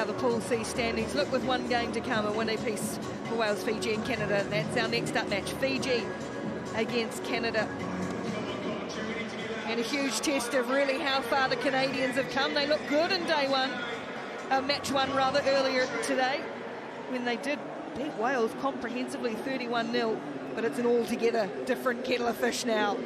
how the Pool C standings look with one game to come, a win apiece for Wales, Fiji and Canada. And that's our next up match, Fiji against Canada. And a huge test of really how far the Canadians have come. They look good in day one, match one rather, earlier today, when they did beat Wales comprehensively 31-0, but it's an altogether different kettle of fish now.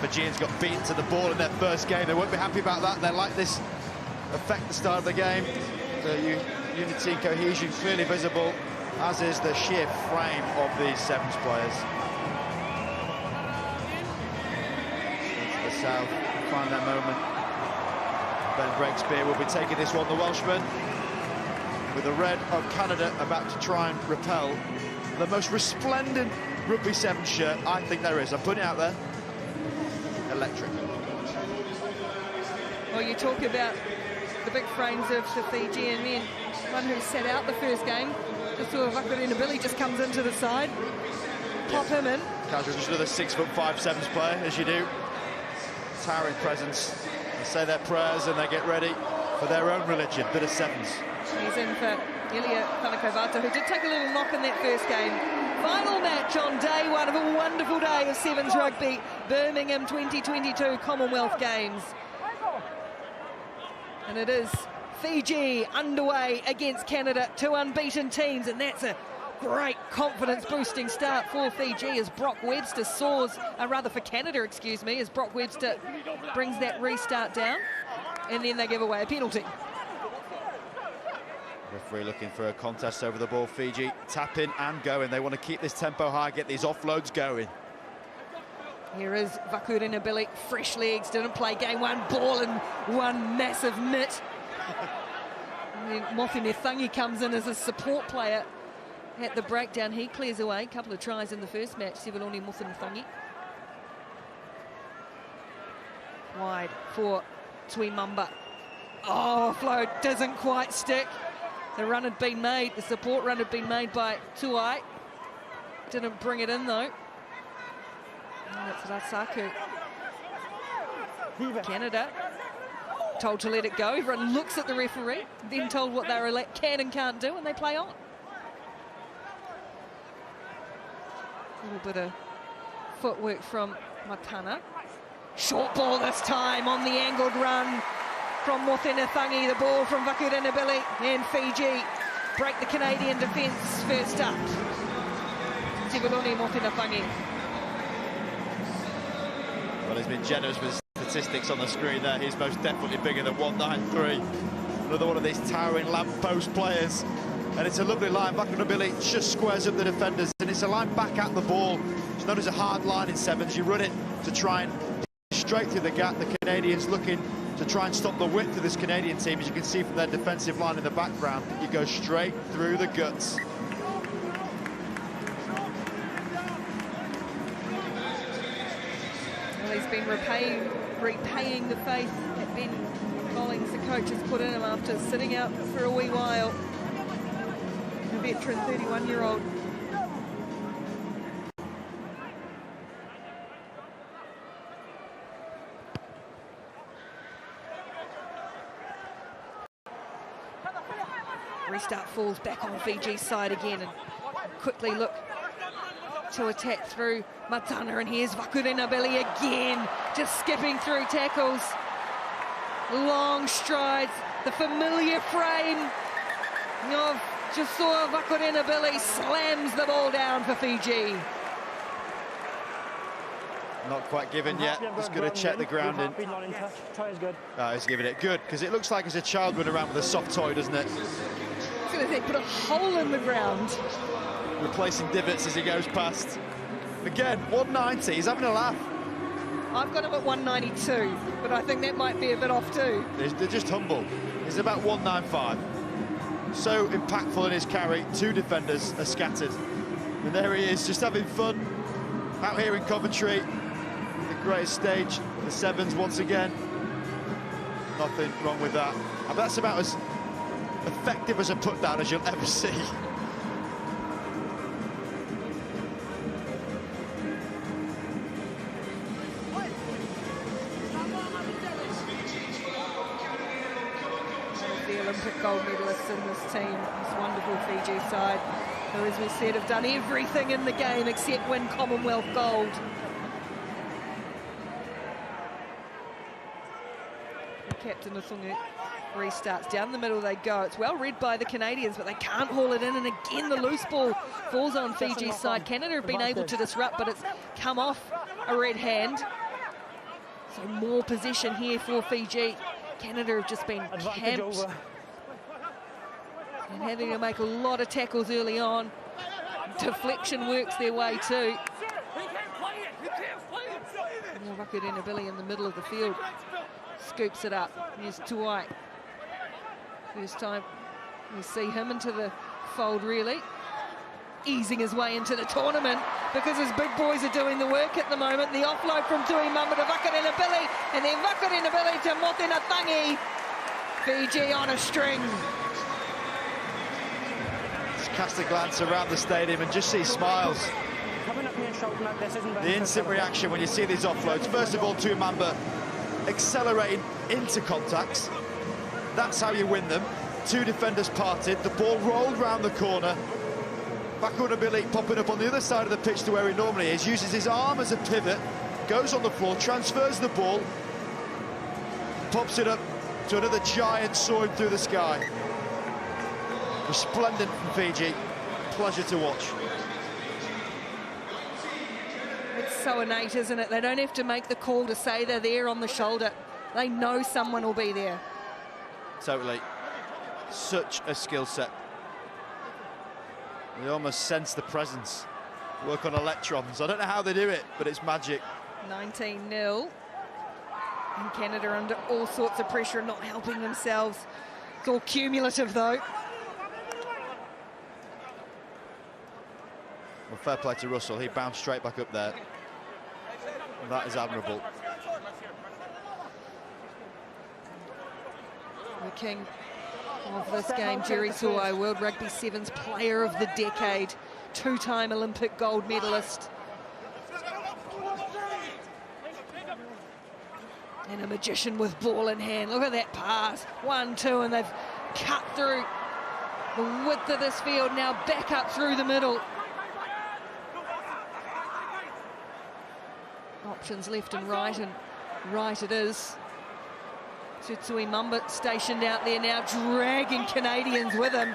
Fijians got beaten to the ball in their first game. They won't be happy about that. They like this affect the start of the game. The unity and cohesion clearly visible, as is the sheer frame of these Sevens players. Into the south, find their moment. Ben Breakspear will be taking this one, the Welshman, with the red of Canada about to try and repel the most resplendent Rugby 7 shirt I think there is. I'm putting it out there. Electric. Well, you talk about the big frames of the Fijian men. One who sat out the first game, just saw Billy just comes into the side, pop him in. Casual, just another 6'5" Sevens player, as you do. Towering presence. They say their prayers and they get ready for their own religion, bit of Sevens. He's in for Ilia Whanakovata, who did take a little knock in that first game. Final match on day one of a wonderful day of Sevens rugby, Birmingham 2022 Commonwealth Games. And it is Fiji underway against Canada, two unbeaten teams, and that's a great confidence-boosting start for Fiji as Brock Webster soars, for Canada, excuse me, as Brock Webster brings that restart down, and then they give away a penalty. Referee looking for a contest over the ball. Fiji tapping and going. They want to keep this tempo high, get these offloads going. Here is Vakurinabili, fresh legs, didn't play game one, ball in one massive mitt. Mothine Thangi comes in as a support player at the breakdown. He clears away, a couple of tries in the first match, Sivaloni Mothine Thangi. Wide for Tuimamba. Oh, offload doesn't quite stick. The run had been made, the support run had been made by Tuai. Didn't bring it in though. And it's Rasaku. Canada told to let it go. Everyone looks at the referee, then told what they can and can't do, and they play on. A little bit of footwork from Matana. Short ball this time on the angled run from Mothine Thangi, the ball from Vakurinabili, and Fiji break the Canadian defence first up. Sivaloni Mothine Thangi. Well, he's been generous with statistics on the screen there. He's most definitely bigger than 193. Another one of these towering lamppost players. And it's a lovely line. Vakurinabili just squares up the defenders, and it's a line back at the ball. It's known as a hard line in Sevens. You run it to try and straight through the gap. The Canadians looking to try and stop the width of this Canadian team. As you can see from their defensive line in the background, you go straight through the guts. Well, he's been repaying the faith that Ben Collins, the coach, has put in him after sitting out for a wee while. A veteran 31-year-old. Restart falls back on Fiji's side again, and quickly look to attack through Matana, and here's Vakurinabili again, just skipping through tackles. Long strides, the familiar frame of Jasua Vakurinabili slams the ball down for Fiji. Not quite given yet. Just going to check the grounding. He's giving it good, because it looks like it's a child running around with a soft toy, doesn't it? I was going to say, put a hole in the ground. Replacing divots as he goes past. Again, 190, he's having a laugh. I've got him at 192, but I think that might be a bit off too. They're just humble. He's about 195. So impactful in his carry. Two defenders are scattered. And there he is, just having fun. Out here in Coventry, the greatest stage, the Sevens once again. Nothing wrong with that. And that's about as effective as a put down as you'll ever see. Olympic gold medalists in this team, this wonderful Fiji side, who, as we said, have done everything in the game except win Commonwealth gold. The captain Othungu restarts. Down the middle they go. It's well read by the Canadians, but they can't haul it in, and again the loose ball falls on Fiji's side. Canada have been able to disrupt, but it's come off a red hand. So more possession here for Fiji. Canada have just been camped and having to make a lot of tackles early on. Deflection works their way too. Now Billy in the middle of the field scoops it up. Here's Tuai. First time we see him into the fold, really. Easing his way into the tournament because his big boys are doing the work at the moment. The offload from Tui Mamba to Vakarena Billy, and then Vakarena Billy to Motena Tangi. Fiji on a string. Just cast a glance around the stadium and just see smiles. The instant reaction when you see these offloads. First of all, Tui Mamba accelerating into contacts. That's how you win them. Two defenders parted, the ball rolled round the corner. Vakarena Billy popping up on the other side of the pitch to where he normally is, uses his arm as a pivot, goes on the floor, transfers the ball, pops it up to another giant soaring through the sky. Resplendent from Fiji, pleasure to watch. It's so innate, isn't it? They don't have to make the call to say they're there on the shoulder. They know someone will be there. Totally. Such a skill set. They almost sense the presence. Work on electrons. I don't know how they do it, but it's magic. 19-0. And Canada under all sorts of pressure, not helping themselves. It's all cumulative, though. Well, fair play to Russell. He bounced straight back up there. That is admirable. The king of this game, Jerry Tuai, World Rugby Sevens Player of the Decade, two-time Olympic gold medalist. And a magician with ball in hand. Look at that pass. 1-2, and they've cut through the width of this field, now back up through the middle. Options left and right it is. Tui Mamba stationed out there now, dragging Canadians with him.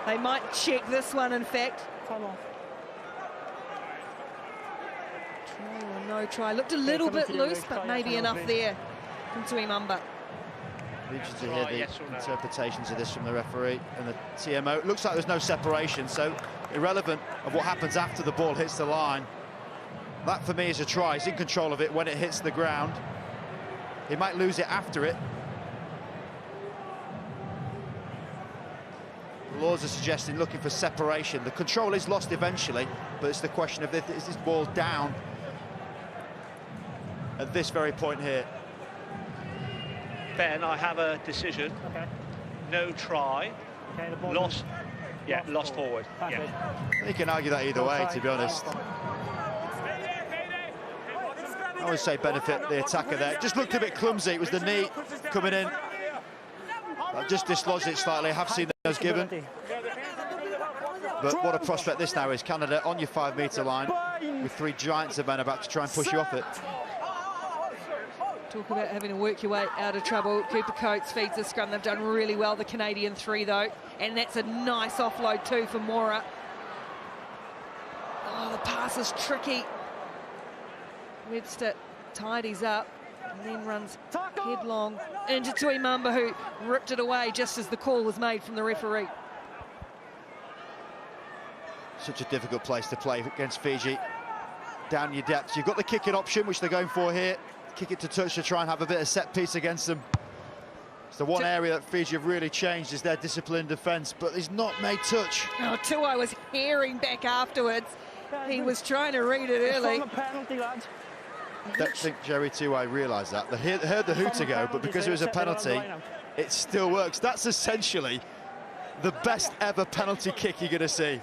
They might check this one, in fact. Try or no try. Looked a little bit loose, but maybe enough there from Tui Mamba. Interested to hear the interpretations of this from the referee and the TMO. It looks like there's no separation, so irrelevant of what happens after the ball hits the line. That, for me, is a try. He's in control of it when it hits the ground. He might lose it after it. The laws are suggesting looking for separation. The control is lost eventually, but it's the question of is this ball down at this very point here. Ben, I have a decision. Okay. No try. Okay, the ball lost. Yeah, lost forward. Yeah. You can argue that either way, to be honest. I would say benefit the attacker there. Just looked a bit clumsy. It was the knee coming in. I just dislodged it slightly. I have seen those given. But what a prospect this now is. Canada on your 5-metre line with three giants of men about to try and push you off it. Talk about having to work your way out of trouble. Cooper Coates feeds the scrum. They've done really well, the Canadian three, though. And that's a nice offload, too, for Mora. Oh, the pass is tricky. Webster tidies up and then runs headlong into Tui Mamba, who ripped it away just as the call was made from the referee. Such a difficult place to play against Fiji. Down your depths. You've got the kick-it option, which they're going for here. Kick it to touch to try and have a bit of set piece against them. It's the one area that Fiji have really changed is their disciplined defence, but he's not made touch. Oh, Tuai was herring back afterwards. He was trying to read it early. I don't think Jerry Tuai realised that. They heard the hooter go, but because it was a penalty, it still works. That's essentially the best ever penalty kick you're going to see.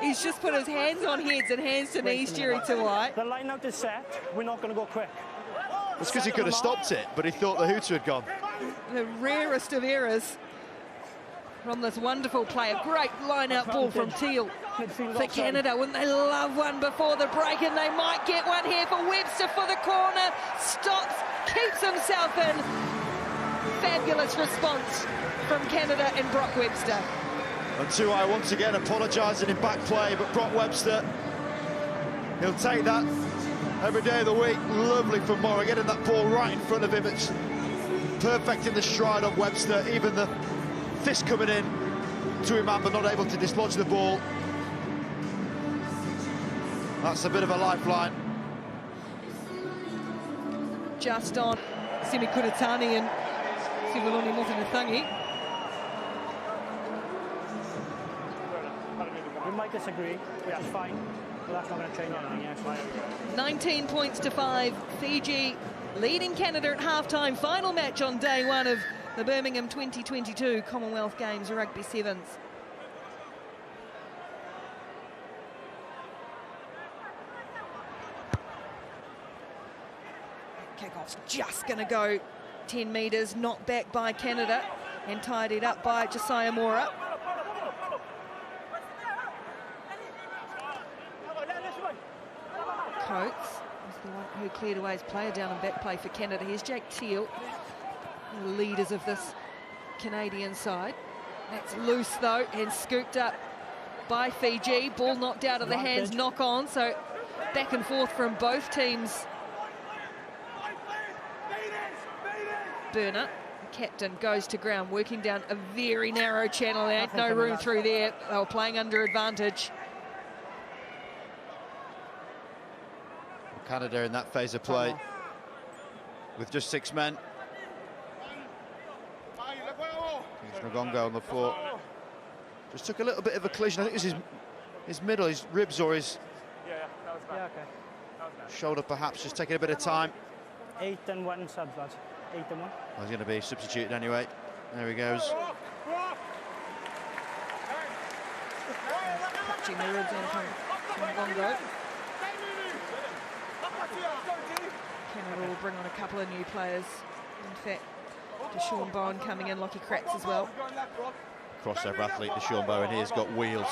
He's just put his hands on heads and hands to knees, Jerry Tuai. The line out is set. We're not going to go quick. It's because he could have stopped it, but he thought the hooter had gone. The rarest of errors. from this wonderful play. A great line-out ball from Teal for Canada. Wouldn't they love one before the break? And they might get one here for Webster for the corner. Stops, keeps himself in. Fabulous response from Canada and Brock Webster. And Tuai once again apologising in back play, but Brock Webster, he'll take that every day of the week. Lovely from Morra, getting that ball right in front of him. It's perfect in the stride of Webster. Even the fist coming in to him, but not able to dislodge the ball. That's a bit of a lifeline. Just on Semi Kuratani and Sivaloni Motunathangi. We might disagree, which is fine, but that's not going to change anything, yes. 19 points to 5. Fiji leading Canada at half-time. Final match on day one of the Birmingham 2022 Commonwealth Games Rugby Sevens. Kickoff's just going to go 10 metres, knocked back by Canada and tidied up by Josiah Mora. Coates was the one who cleared away his player down and back play for Canada. Here's Jake Teal, the leaders of this Canadian side. That's loose though and scooped up by Fiji. Ball knocked out of the hands, knock on, so back and forth from both teams. Burner, the captain, goes to ground, working down a very narrow channel. There ain't no room through there. They were playing under advantage. Canada in that phase of play with just 6 men. Nagongo on the floor. Just took a little bit of a collision. I think it was his middle, his ribs or his shoulder perhaps, just taking a bit of time. 8 and 1 subs, lads. 8 and 1. He's going to be substituted anyway. There he goes. Touching the ribs in from Nagongo. Canada will bring on a couple of new players. In fact, Deshaun Bowen coming in, Lockie Cracks as well. Crossover athlete Deshaun Bowen, he has got wheels.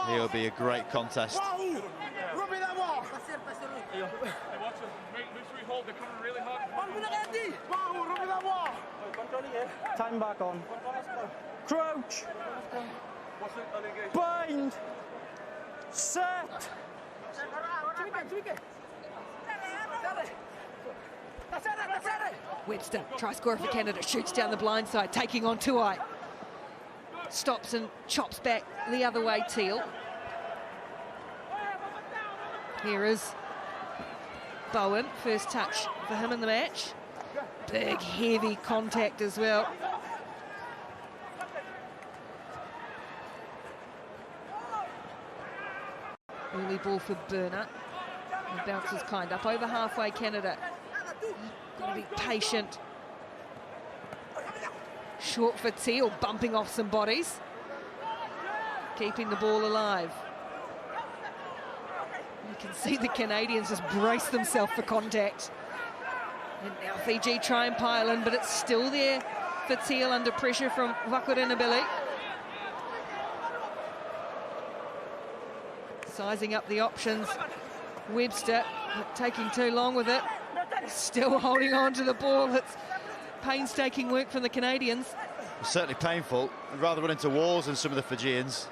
He'll be a great contest. Time back on. Crouch. Bind. Set. Webster, try scorer for Canada, shoots down the blind side, taking on Tuai. Stops and chops back the other way, Teal. Here is Bowen, first touch for him in the match. Big, heavy contact as well. Early ball for Burner. And bounces kind up over halfway, Canada. Got to be patient. Short for Teal, bumping off some bodies. Keeping the ball alive. You can see the Canadians just brace themselves for contact. And now Fiji try and pile in, but it's still there for Teal under pressure from Vakurenabili. Sizing up the options. Webster not taking too long with it. Still holding on to the ball. It's painstaking work from the Canadians. It's certainly painful. I'd rather run into walls than some of the Fijians.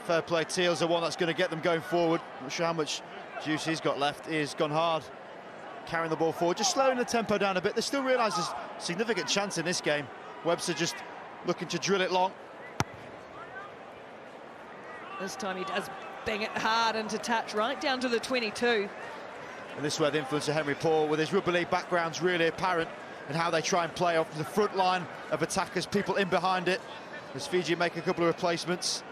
Fair play, Teal's the one that's going to get them going forward. Not sure how much juice he's got left. He's gone hard, carrying the ball forward, just slowing the tempo down a bit. They still realise there's a significant chance in this game. Webster just looking to drill it long. This time he does bang it hard into touch, right down to the 22. And this is where the influence of Henry Paul, with his rugby league background's really apparent, and how they try and play off the front line of attackers, people in behind it. As Fiji make a couple of replacements.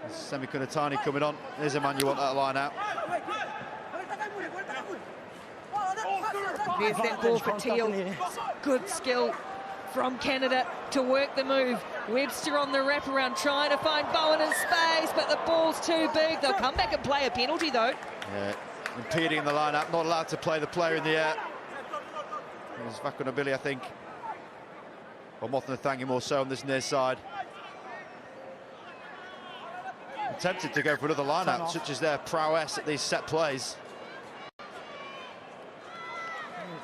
Semi Kunatani coming on. There's a man you want that line out. There's that ball for Teal. Good skill from Canada to work the move. Webster on the wraparound, trying to find Bowen in space, but the ball's too big. They'll come back and play a penalty, though. Yeah, impeding the line-up, not allowed to play the player in the air. There's Vakurenabili, I think, Or Mothanathangi more so on this near side. Tempted to go for another line-out, such as their prowess at these set plays.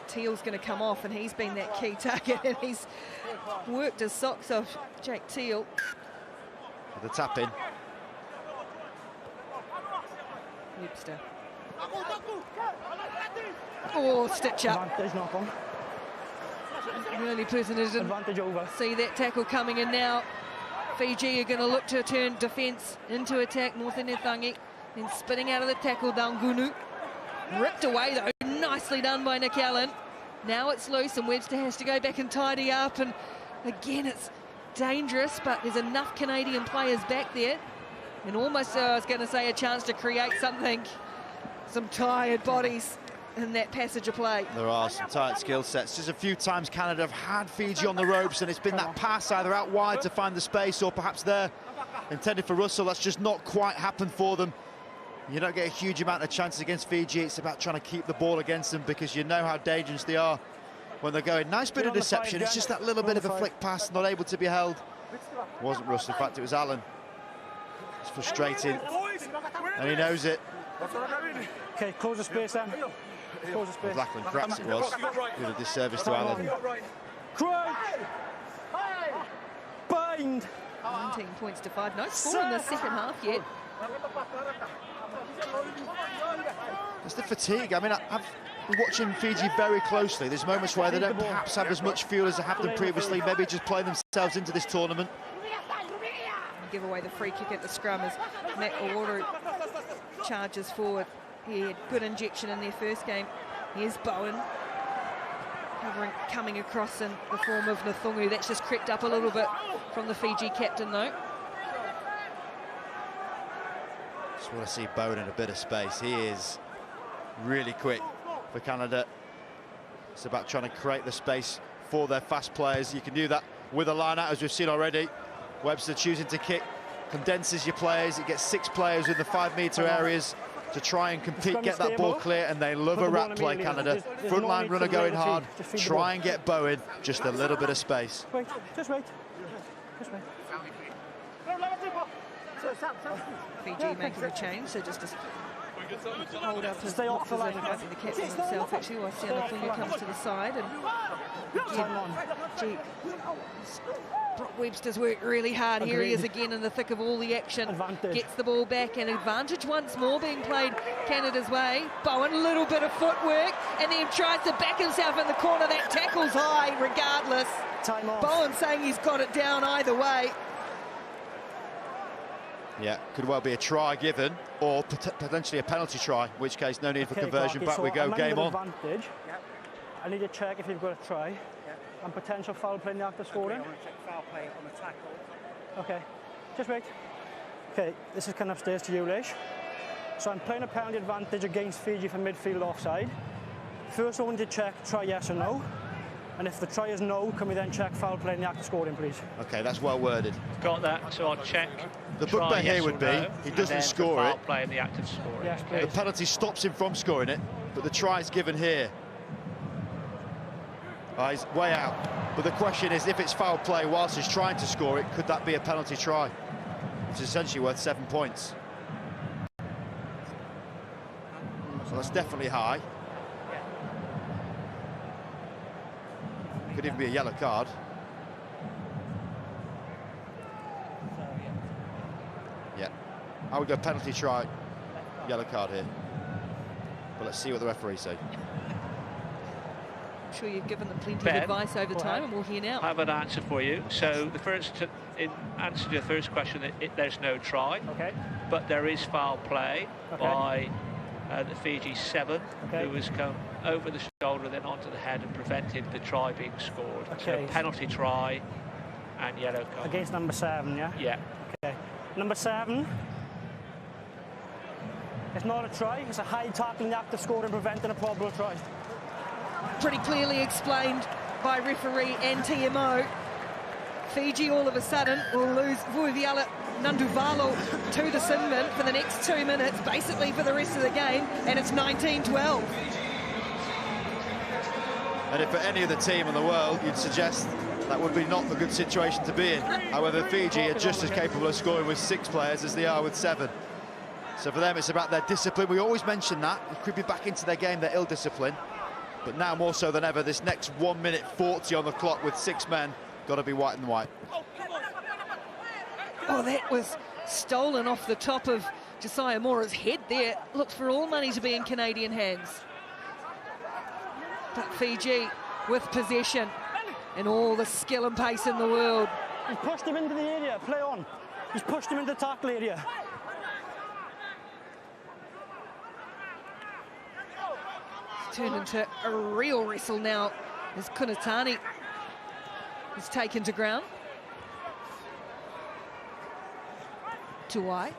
Teal's going to come off, and he's been that key target, and he's worked his socks off, Jake Teal. The tap in. Webster. Oh, stitch up. Advantage knock on. Really pleasant, it didn't Advantage over. see that tackle coming in now. Fiji are going to look to turn defence into attack. Mothanathangi then spinning out of the tackle. Dangunu ripped away though, nicely done by Nick Allen. Now it's loose and Webster has to go back and tidy up, and again it's dangerous, but there's enough Canadian players back there, and almost I was going to say a chance to create something. Some tired bodies in that passage of play. There are some tight skill sets. Just a few times Canada have had Fiji on the ropes, and it's been that pass either out wide to find the space, or perhaps there intended for Russell. That's just not quite happened for them. You don't get a huge amount of chances against Fiji. It's about trying to keep the ball against them, because you know how dangerous they are when they're going. Nice bit of deception. It's just that little bit of a flick pass, not able to be held. It wasn't Russell, in fact it was Allen. It's frustrating, and he knows it. Okay, close the space then. Close the space. Blackland, perhaps it was. Did a disservice to Allen. Crouch! Bind! 19 points to 5. No score in the second half yet. It's the fatigue. I mean, I've been watching Fiji very closely. There's moments where they don't perhaps have as much fuel as they have done previously, maybe just playing themselves into this tournament. Give away the free kick at the scrum as Matt Oworu charges forward. He had good injection in their first game. Here's Bowen coming across in the form of Nathungu. That's just crept up a little bit from the Fiji captain though. Just want to see Bowen in a bit of space. He is really quick for Canada. It's about trying to create the space for their fast players. You can do that with a line-out, as we've seen already. Webster choosing to kick, condenses your players. It gets 6 players in the 5-metre areas to try and compete, get that ball clear, and they love a rat play, Canada. Front line runner going hard, try and get Bowen just a little bit of space. Wait, just wait. Just wait. Fiji making a change, so just to hold up his Stay off the line. the captain himself actually, while Nathungu comes to the side, and again, Brock Webster's worked really hard. Here he is again in the thick of all the action. Advantage. Gets the ball back, and advantage once more being played Canada's way. Bowen, a little bit of footwork, and then tries to back himself in the corner. That tackle's high regardless. Time off. Bowen saying he's got it down either way. Yeah, could well be a try given, or potentially a penalty try, in which case no need for conversion. Back we go, game on. Advantage. I need to check if you've got a try. And potential foul play in the act of scoring. I want to check foul play on the tackle. Okay, just wait. Okay, this is coming upstairs to you, Leish. So I'm playing a penalty advantage against Fiji for midfield offside. First I want to check try yes or no. And if the try is no, can we then check foul play in the act of scoring, please? Okay, that's well worded. Got that, so I'll check. The book bet here would be, he doesn't score it. Play in the act of scoring. Yes, please. The penalty stops him from scoring it, but the try is given here. He's way out. But the question is, if it's foul play whilst he's trying to score it, could that be a penalty try? Which is essentially worth 7 points. So that's definitely high. Could even be a yellow card. Yeah. I would go penalty try, yellow card here. But let's see what the referees say. I'm sure you've given them plenty of advice over time, and we'll hear now. I have an answer for you. So the first, in answer to the first question, there's no try, but there is foul play by the Fiji 7, who has come over the shoulder, then onto the head and prevented the try being scored. So penalty try and yellow card. Against number 7, yeah? Yeah. Okay. Number 7. It's not a try, it's a high tackle in the act of scoring, preventing a probable try. Pretty clearly explained by referee and TMO. Fiji all of a sudden will lose Vuiviala Nanduvalo to the sin bin for the next 2 minutes, basically for the rest of the game, and it's 19-12. And if for any other team in the world, you'd suggest That would be not a good situation to be in. However, Fiji are just as capable of scoring with 6 players as they are with 7. So for them, it's about their discipline. We always mention that. It could be back into their game, their ill-discipline. But now more so than ever, this next 1 minute 40 on the clock with 6 men, got to be white and white. Oh, that was stolen off the top of Josiah Mora's head there. Looked for all money to be in Canadian hands. But Fiji with possession and all the skill and pace in the world. He's pushed him into the area, play on. He's pushed him into the tackle area. It's turned into a real wrestle now as Kunatani is taken to ground. Tuai.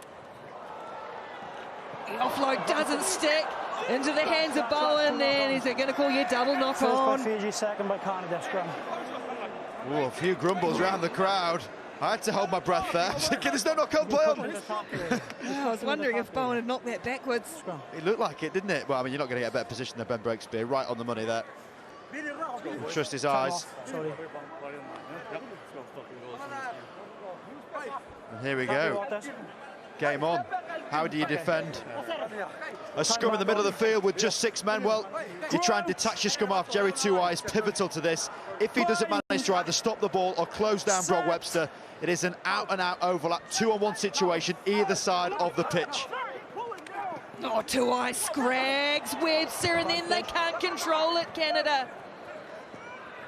The offload doesn't stick into the hands of Bowen, and is it going to call you a double knock First on? by Fiji, second by Canada, scrum. Ooh, a few grumbles around the crowd. I had to hold my breath there. I was thinking, there's no knock-on play on. I was wondering if Bowen had knocked that backwards. It looked like it, didn't it? Well, I mean, you're not going to get a better position than Ben Breakspear. Right on the money there. Trust his eyes. Sorry. And here we go. Game on. How do you defend a scrum in the middle of the field with just 6 men? Well, you try and detach your scrum off. Jerry Tuai is pivotal to this. If he doesn't manage to either stop the ball or close down Brock Webster, it is an out-and-out overlap, 2-on-1 situation either side of the pitch. Oh, Tuai scrags Webster, and then they can't control it, Canada.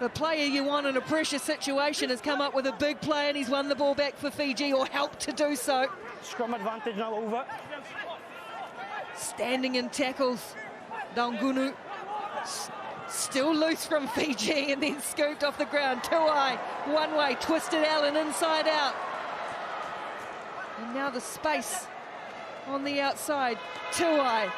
The player you want in a pressure situation has come up with a big play, and he's won the ball back for Fiji, or helped to do so. Scrum advantage now over. Standing in tackles, Daungunu still loose from Fiji and then scooped off the ground. Tuai, one way, twisted Allen inside out. And now the space on the outside. Tuai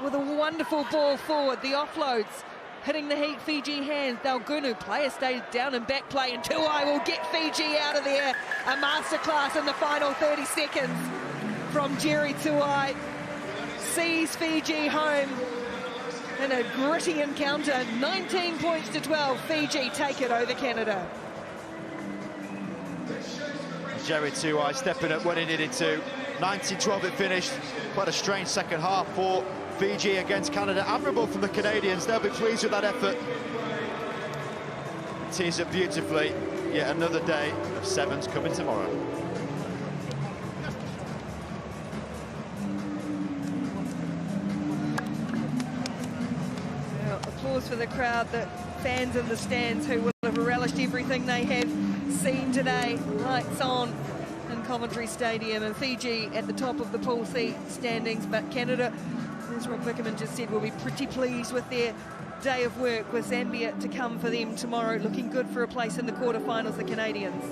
with a wonderful ball forward. The offloads hitting the heat Fiji hands. Daungunu, player stayed down in back play, and Tuai will get Fiji out of there. A masterclass in the final 30 seconds from Jerry Tuai. Sees Fiji home in a gritty encounter. 19 points to 12. Fiji take it over Canada. Jerry Tuai stepping up when he needed to. 19-12 it finished. Quite a strange second half for Fiji against Canada. Admirable from the Canadians. They'll be pleased with that effort. Tees it beautifully. Yet another day of 7s coming tomorrow. Well, applause for the crowd, the fans in the stands who will have relished everything they have seen today. Lights on in Coventry Stadium, and Fiji at the top of the Pool C standings, but Canada, as Rob Vickerman just said, will be pretty pleased with their day of work, with Zambia to come for them tomorrow, looking good for a place in the quarterfinals, the Canadians.